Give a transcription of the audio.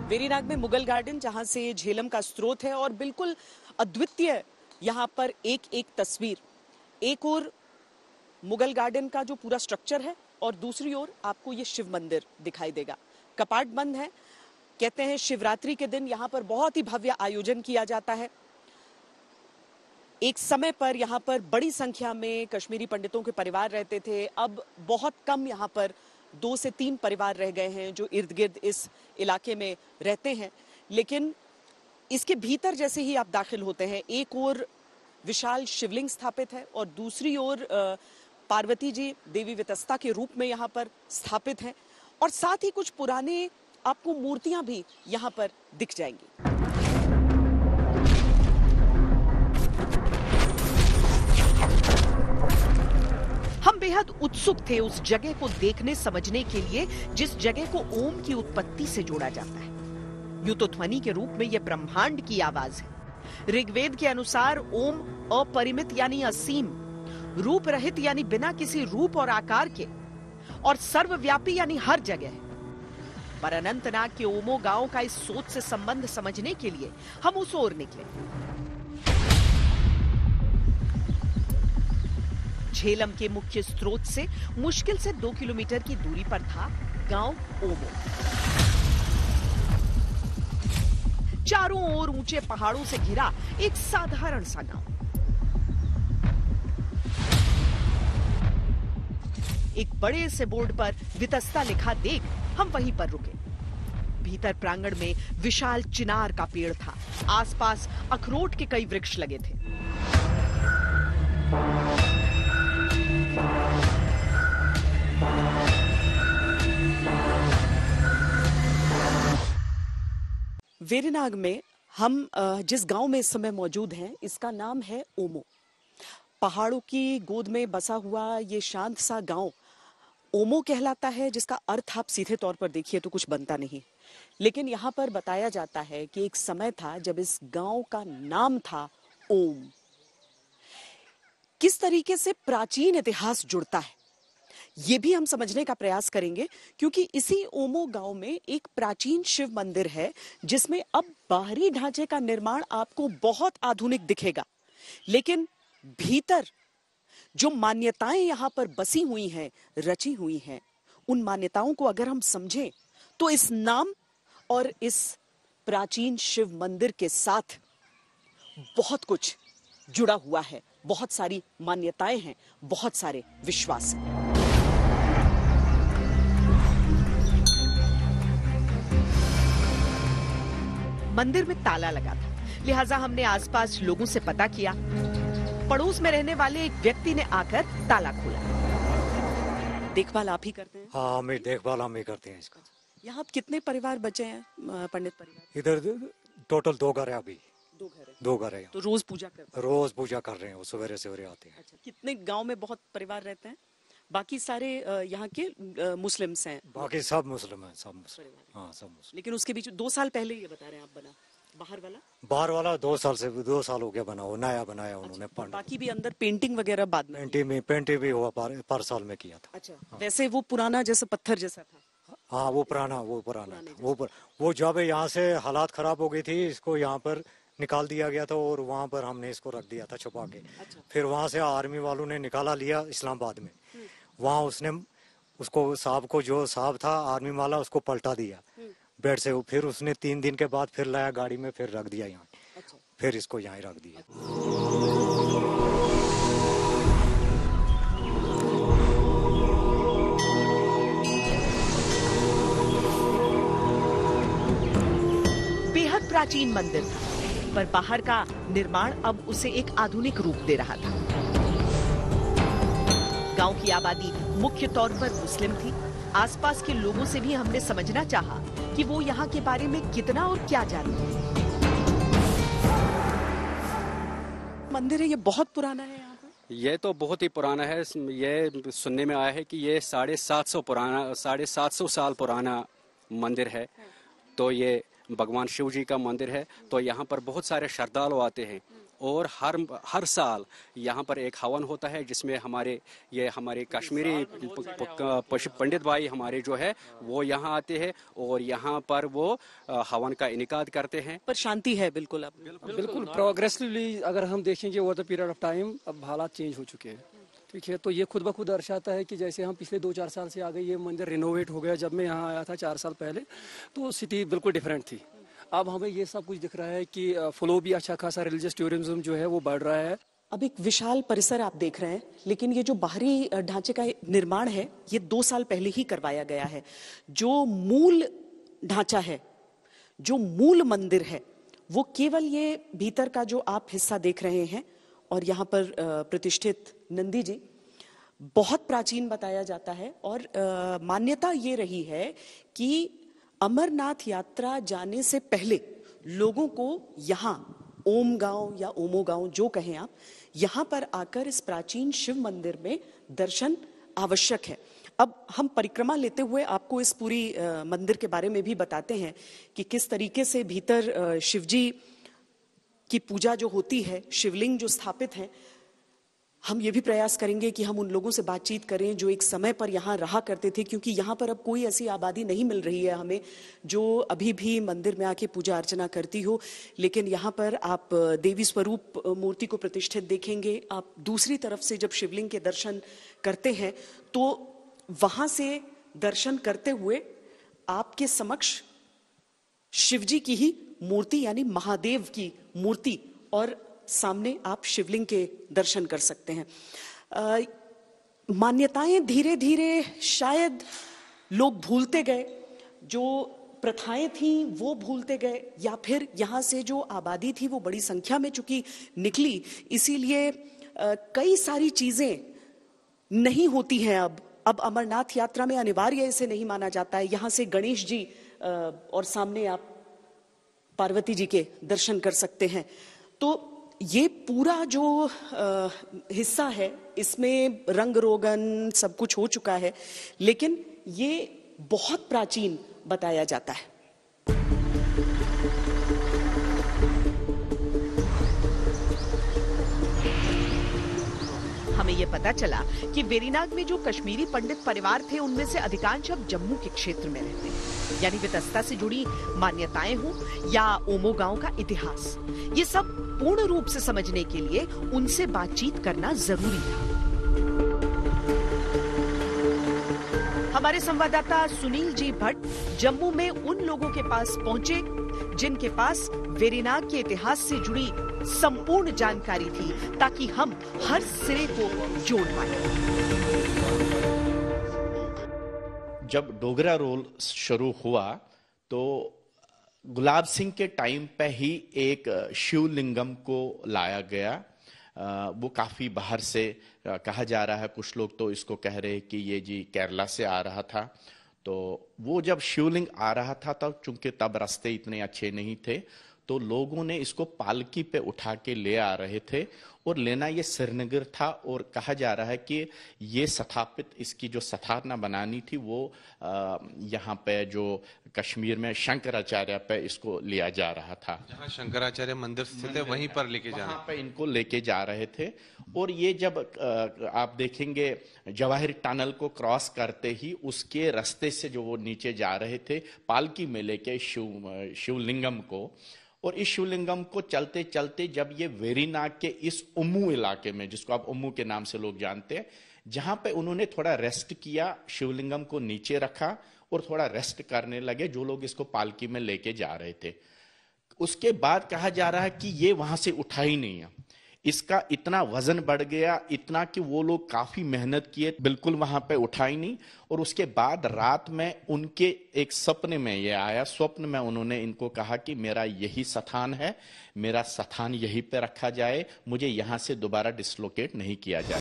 वेरीनाग में मुगल गार्डन, जहां से झेलम का स्रोत है, और बिल्कुल अद्वितीय यहाँ पर एक एक तस्वीर। एक और मुगल गार्डन का जो पूरा स्ट्रक्चर है और दूसरी ओर आपको ये शिव मंदिर दिखाई देगा। कपाट बंद है। कहते हैं शिवरात्रि के दिन यहाँ पर बहुत ही भव्य आयोजन किया जाता है। एक समय पर यहाँ पर बड़ी संख्या में कश्मीरी पंडितों के परिवार रहते थे। अब बहुत कम यहाँ पर 2 से 3 परिवार रह गए हैं जो इर्द गिर्द इस इलाके में रहते हैं। लेकिन इसके भीतर जैसे ही आप दाखिल होते हैं, एक ओर विशाल शिवलिंग स्थापित है और दूसरी ओर पार्वती जी देवी वितस्ता के रूप में यहाँ पर स्थापित हैं, और साथ ही कुछ पुराने आपको मूर्तियां भी यहाँ पर दिख जाएंगी। हम बेहद उत्सुक थे उस जगह को देखने समझने के लिए जिस जगह को ओम की उत्पत्ति से जोड़ा जाता है। यूं तो ध्वनि के रूप में यह ब्रह्मांड की आवाज है। ऋग्वेद के अनुसार ओम अपरिमित यानी असीम, रूप रहित यानी बिना किसी रूप और आकार के, और सर्वव्यापी यानी हर जगह है। पर अनंतनाग के ओमो गांव का इस सोच से संबंध समझने के लिए हम उस ओर निकले। झेलम के मुख्य स्रोत से मुश्किल से 2 किलोमीटर की दूरी पर था गांव ओमो। चारों ओर ऊंचे पहाड़ों से घिरा एक साधारण सा गांव। एक बड़े से बोर्ड पर वितस्ता लिखा देख हम वहीं पर रुके। भीतर प्रांगण में विशाल चिनार का पेड़ था। आसपास अखरोट के कई वृक्ष लगे थे। वेरीनाग में हम जिस गांव में इस समय मौजूद हैं, इसका नाम है ओमो। पहाड़ों की गोद में बसा हुआ ये शांत सा गांव ओमो कहलाता है, जिसका अर्थ आप सीधे तौर पर देखिए तो कुछ बनता नहीं। लेकिन यहाँ पर बताया जाता है कि एक समय था जब इस गांव का नाम था ओम। किस तरीके से प्राचीन इतिहास जुड़ता है ये भी हम समझने का प्रयास करेंगे, क्योंकि इसी ओमो गांव में एक प्राचीन शिव मंदिर है जिसमें अब बाहरी ढांचे का निर्माण आपको बहुत आधुनिक दिखेगा, लेकिन भीतर जो मान्यताएं यहां पर बसी हुई हैं, रची हुई हैं, उन मान्यताओं को अगर हम समझें तो इस नाम और इस प्राचीन शिव मंदिर के साथ बहुत कुछ जुड़ा हुआ है। बहुत सारी मान्यताएं हैं, बहुत सारे विश्वास हैं। मंदिर में ताला लगा था, लिहाजा हमने आसपास लोगों से पता किया। पड़ोस में रहने वाले एक व्यक्ति ने आकर ताला खोला। देखभाल आप ही करते हैं? हाँ, हमें देखभाल हम ही करते हैं इसका। यहाँ कितने परिवार बचे हैं, पंडित परिवार? इधर टोटल 2 घर है अभी। 2 घर है। 2 घर है। तो रोज पूजा करते हैं? रोज पूजा कर रहे हैं, वो सवेरे सवेरे आते हैं। अच्छा, कितने गांव में बहुत परिवार रहते हैं? बाकी सारे यहाँ के मुस्लिम्स हैं? बाकी सब मुस्लिम हैं, सब मुस्लिम। हाँ, सब मुस्लिम। लेकिन उसके बीच 2 साल पहले ये बता रहे हैं आप बना, बाहर वाला 2 साल हो गया बना, वो नया बनाया उन्होंने। अच्छा, बाकी भी अंदर पेंटिंग वगैरह बाद में? पेंटिंग भी हुआ पर साल में किया था। अच्छा, वैसे वो पुराना जैसा पत्थर जैसा था? हाँ, वो पुराना था। वो जब यहाँ से हालात खराब हो गई थी, इसको यहाँ पर निकाल दिया गया था और वहाँ पर हमने इसको रख दिया था छुपा के। अच्छा। फिर वहाँ से आर्मी वालों ने निकाला लिया इस्लामाबाद में। वहाँ उसने उसको साहब को, जो साहब था आर्मी वाला, उसको पलटा दिया बेड से। फिर उसने 3 दिन के बाद फिर लाया गाड़ी में, फिर रख दिया यहाँ। अच्छा। फिर इसको यहाँ रख दिया। बेहद प्राचीन मंदिर था, पर बाहर का निर्माण अब उसे एक आधुनिक रूप दे रहा था। गांव की आबादी मुख्य तौर पर मुस्लिम थी। आसपास के लोगों से भी हमने समझना चाहा कि वो यहाँ के बारे में कितना और क्या जानते हैं। मंदिर है, ये बहुत पुराना है यहाँ पर? ये तो बहुत ही पुराना है। ये सुनने में आया है कि ये 750 साल पुराना मंदिर है। तो ये भगवान शिव जी का मंदिर है। तो यहाँ पर बहुत सारे श्रद्धालु आते हैं और हर साल यहाँ पर एक हवन होता है जिसमें हमारे कश्मीरी पंडित भाई हमारे जो है वो यहाँ आते हैं और यहाँ पर वो हवन का इनेकाद करते हैं। पर शांति है बिल्कुल अब। बिल्कुल प्रोग्रेसिवली अगर हम देखेंगे over the period of time अब हालात चेंज हो चुके हैं। ठीक है, तो ये खुद ब खुद दर्शाता है कि जैसे हम पिछले 2-4 साल से आ गए, ये मंदिर रिनोवेट हो गया। जब मैं यहाँ आया था 4 साल पहले तो सिटी बिल्कुल डिफरेंट थी। अब हमें ये सब कुछ दिख रहा है कि फ्लो भी अच्छा खासा रिलीजियस टूरिज्म जो है वो बढ़ रहा है। अब एक विशाल परिसर आप देख रहे हैं, लेकिन ये जो बाहरी ढांचे का निर्माण है ये 2 साल पहले ही करवाया गया है। जो मूल ढांचा है, जो मूल मंदिर है, वो केवल ये भीतर का जो आप हिस्सा देख रहे हैं और यहाँ पर प्रतिष्ठित नंदी जी बहुत प्राचीन बताया जाता है। और मान्यता ये रही है कि अमरनाथ यात्रा जाने से पहले लोगों को यहाँ ओम गांव या ओमो गांव जो कहें आप, यहाँ पर आकर इस प्राचीन शिव मंदिर में दर्शन आवश्यक है। अब हम परिक्रमा लेते हुए आपको इस पूरी मंदिर के बारे में भी बताते हैं कि किस तरीके से भीतर शिवजी की पूजा जो होती है, शिवलिंग जो स्थापित है। हम ये भी प्रयास करेंगे कि हम उन लोगों से बातचीत करें जो एक समय पर यहाँ रहा करते थे, क्योंकि यहाँ पर अब कोई ऐसी आबादी नहीं मिल रही है हमें जो अभी भी मंदिर में आके पूजा अर्चना करती हो। लेकिन यहाँ पर आप देवी स्वरूप मूर्ति को प्रतिष्ठित देखेंगे। आप दूसरी तरफ से जब शिवलिंग के दर्शन करते हैं तो वहां से दर्शन करते हुए आपके समक्ष शिवजी की ही मूर्ति यानी महादेव की मूर्ति और सामने आप शिवलिंग के दर्शन कर सकते हैं। मान्यताएं धीरे धीरे शायद लोग भूलते गए, जो प्रथाएं थी वो भूलते गए, या फिर यहाँ से जो आबादी थी वो बड़ी संख्या में चूंकि निकली, इसीलिए कई सारी चीजें नहीं होती हैं। अब अमरनाथ यात्रा में अनिवार्य इसे नहीं माना जाता है। यहाँ से गणेश जी और सामने आप पार्वती जी के दर्शन कर सकते हैं। तो ये पूरा जो हिस्सा है इसमें रंग रोगन सब कुछ हो चुका है, लेकिन ये बहुत प्राचीन बताया जाता है। हमें ये पता चला कि वेरीनाग में जो कश्मीरी पंडित परिवार थे उनमें से अधिकांश अब जम्मू के क्षेत्र में रहते हैं। यानी वितस्ता से जुड़ी मान्यताएं हो या ओमो गांव का इतिहास, ये सब पूर्ण रूप से समझने के लिए उनसे बातचीत करना जरूरी था। हमारे संवाददाता सुनील जी भट्ट जम्मू में उन लोगों के पास पहुंचे जिनके पास वेरीनाग के इतिहास से जुड़ी संपूर्ण जानकारी थी, ताकि हम हर सिरे को जोड़ पाए। जब डोगरा रोल शुरू हुआ तो गुलाब सिंह के टाइम पे ही एक शिवलिंगम को लाया गया। वो काफी बाहर से कहा जा रहा है, कुछ लोग तो इसको कह रहे हैं कि ये जी केरला से आ रहा था। तो वो जब शिवलिंग आ रहा था तब चूंकि तब रास्ते इतने अच्छे नहीं थे तो लोगों ने इसको पालकी पे उठा के ले आ रहे थे और लेना ये श्रीनगर था। और कहा जा रहा है कि ये स्थापित इसकी जो स्थापना बनानी थी वो यहाँ पे जो कश्मीर में शंकराचार्य पे इसको लिया जा रहा था। जहाँ शंकराचार्य मंदिर स्थित है वहीं पर लेके जाना, वहाँ पे इनको लेके जा रहे थे। और ये जब आप देखेंगे जवाहर टनल को क्रॉस करते ही उसके रास्ते से जो वो नीचे जा रहे थे पालकी में लेके शिवलिंगम को, और इस शिवलिंगम को चलते चलते जब ये वेरीनाग के इस उम्मू इलाके में, जिसको आप उम्मू के नाम से लोग जानते हैं, जहां पे उन्होंने थोड़ा रेस्ट किया, शिवलिंगम को नीचे रखा और थोड़ा रेस्ट करने लगे जो लोग इसको पालकी में लेके जा रहे थे। उसके बाद कहा जा रहा है कि ये वहां से उठा ही नहीं है, इसका इतना वजन बढ़ गया, इतना कि वो लोग काफी मेहनत किए, बिल्कुल वहां पे उठा ही नहीं। और उसके बाद रात में उनके एक सपने में ये आया, स्वप्न में उन्होंने इनको कहा कि मेरा यही स्थान है, मेरा स्थान यहीं पे रखा जाए, मुझे यहां से दोबारा डिसलोकेट नहीं किया जाए।